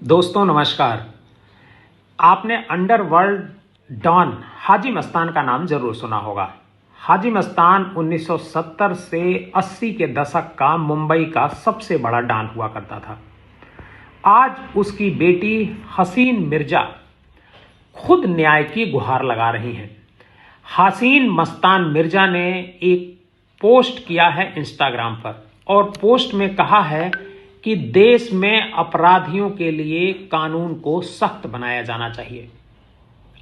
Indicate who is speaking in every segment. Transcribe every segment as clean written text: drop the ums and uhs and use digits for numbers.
Speaker 1: दोस्तों नमस्कार। आपने अंडरवर्ल्ड डॉन हाजी मस्तान का नाम जरूर सुना होगा। हाजी मस्तान 1970 से 80 के दशक का मुंबई का सबसे बड़ा डॉन हुआ करता था। आज उसकी बेटी हसीन मिर्जा खुद न्याय की गुहार लगा रही हैं। हसीन मस्तान मिर्जा ने एक पोस्ट किया है इंस्टाग्राम पर और पोस्ट में कहा है कि देश में अपराधियों के लिए कानून को सख्त बनाया जाना चाहिए।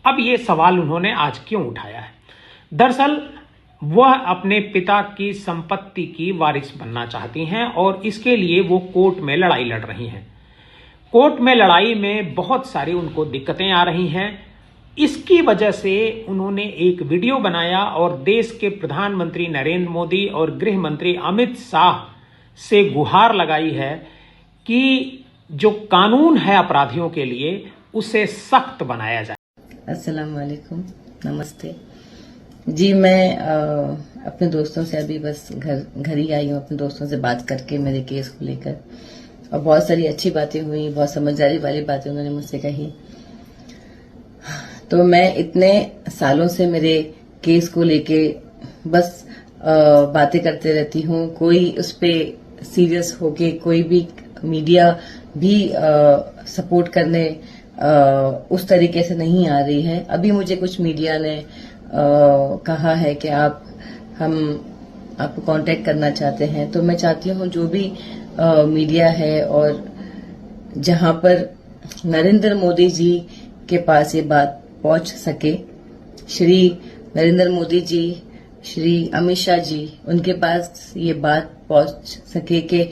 Speaker 1: अब ये सवाल उन्होंने आज क्यों उठाया है? दरअसल वह अपने पिता की संपत्ति की वारिस बनना चाहती हैं और इसके लिए वो कोर्ट में लड़ाई लड़ रही हैं। कोर्ट में लड़ाई में बहुत सारी उनको दिक्कतें आ रही हैं। इसकी वजह से उन्होंने एक वीडियो बनाया और देश के प्रधानमंत्री नरेंद्र मोदी और गृह मंत्री अमित शाह से गुहार लगाई है कि जो कानून है अपराधियों के लिए उसे सख्त बनाया जाए।
Speaker 2: अस्सलाम वालेकुम, नमस्ते जी। मैं अपने दोस्तों से अभी बस घर ही आई हूँ, अपने दोस्तों से बात करके मेरे केस को लेकर, और बहुत सारी अच्छी बातें हुई, बहुत समझदारी वाली बातें उन्होंने मुझसे कही। तो मैं इतने सालों से मेरे केस को लेके बस बातें करते रहती हूँ। कोई उस पर सीरियस होके कोई भी मीडिया भी सपोर्ट करने उस तरीके से नहीं आ रही है। अभी मुझे कुछ मीडिया ने कहा है कि हम आपको कांटेक्ट करना चाहते हैं। तो मैं चाहती हूँ जो भी मीडिया है और जहां पर नरेंद्र मोदी जी के पास ये बात पहुंच सके, श्री नरेंद्र मोदी जी, श्री अमित शाह जी, उनके पास ये बात पहुंच सके कि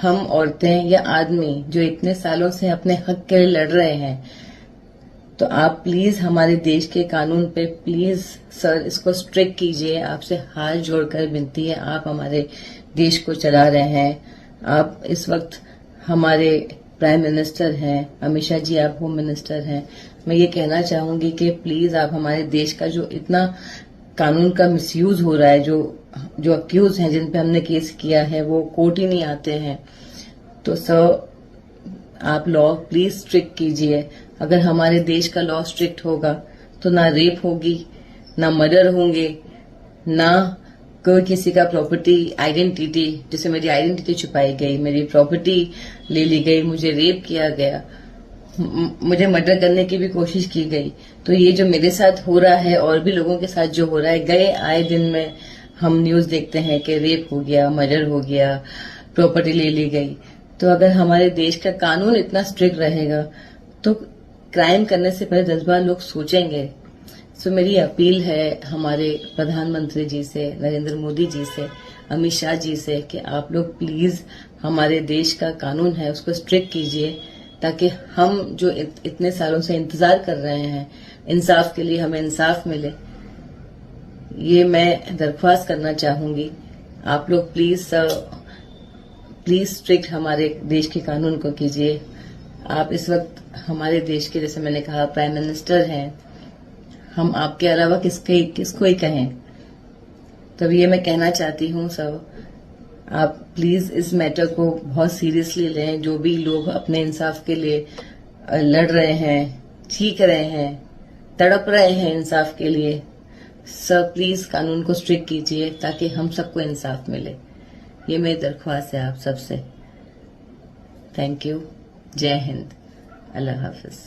Speaker 2: हम औरतें या आदमी जो इतने सालों से अपने हक के लिए लड़ रहे हैं, तो आप प्लीज हमारे देश के कानून पे प्लीज सर इसको स्ट्रिक्ट कीजिए। आपसे हाथ जोड़कर विनती है, आप हमारे देश को चला रहे हैं। आप इस वक्त हमारे प्राइम मिनिस्टर हैं, अमित शाह जी आप होम मिनिस्टर हैं। मैं ये कहना चाहूंगी कि प्लीज आप हमारे देश का जो इतना कानून का मिसयूज हो रहा है, जो अक्यूज हैं जिन पे हमने केस किया है वो कोर्ट ही नहीं आते हैं, तो सर आप लॉ प्लीज स्ट्रिक्ट कीजिए। अगर हमारे देश का लॉ स्ट्रिक्ट होगा तो ना रेप होगी, ना मर्डर होंगे, ना कोई किसी का प्रॉपर्टी आइडेंटिटी, जैसे मेरी आइडेंटिटी छुपाई गई, मेरी प्रॉपर्टी ले ली गई, मुझे रेप किया गया, मुझे मर्डर करने की भी कोशिश की गई। तो ये जो मेरे साथ हो रहा है और भी लोगों के साथ जो हो रहा है, गए आए दिन में हम न्यूज देखते हैं कि रेप हो गया, मर्डर हो गया, प्रॉपर्टी ले ली गई। तो अगर हमारे देश का कानून इतना स्ट्रिक्ट रहेगा तो क्राइम करने से पहले 10 बार लोग सोचेंगे। सो मेरी अपील है हमारे प्रधानमंत्री जी से, नरेंद्र मोदी जी से, अमित शाह जी से कि आप लोग प्लीज हमारे देश का कानून है उसको स्ट्रिक्ट कीजिए, ताकि हम जो इतने सालों से इंतजार कर रहे हैं इंसाफ के लिए, हमें इंसाफ मिले। ये मैं दरख्वास्त करना चाहूंगी। आप लोग प्लीज स्ट्रिक्ट हमारे देश के कानून को कीजिए। आप इस वक्त हमारे देश के, जैसे मैंने कहा, प्राइम मिनिस्टर हैं। हम आपके अलावा किसको ही कहें। तब ये मैं कहना चाहती हूँ सब, आप प्लीज इस मैटर को बहुत सीरियसली लें। जो भी लोग अपने इंसाफ के लिए लड़ रहे हैं, चीख रहे हैं, तड़प रहे हैं इंसाफ के लिए, सर प्लीज कानून को स्ट्रिक्ट कीजिए ताकि हम सबको इंसाफ मिले। ये मेरी दरख्वास्त है आप सबसे। Thank you. जय हिंद। अल्लाह हाफिज।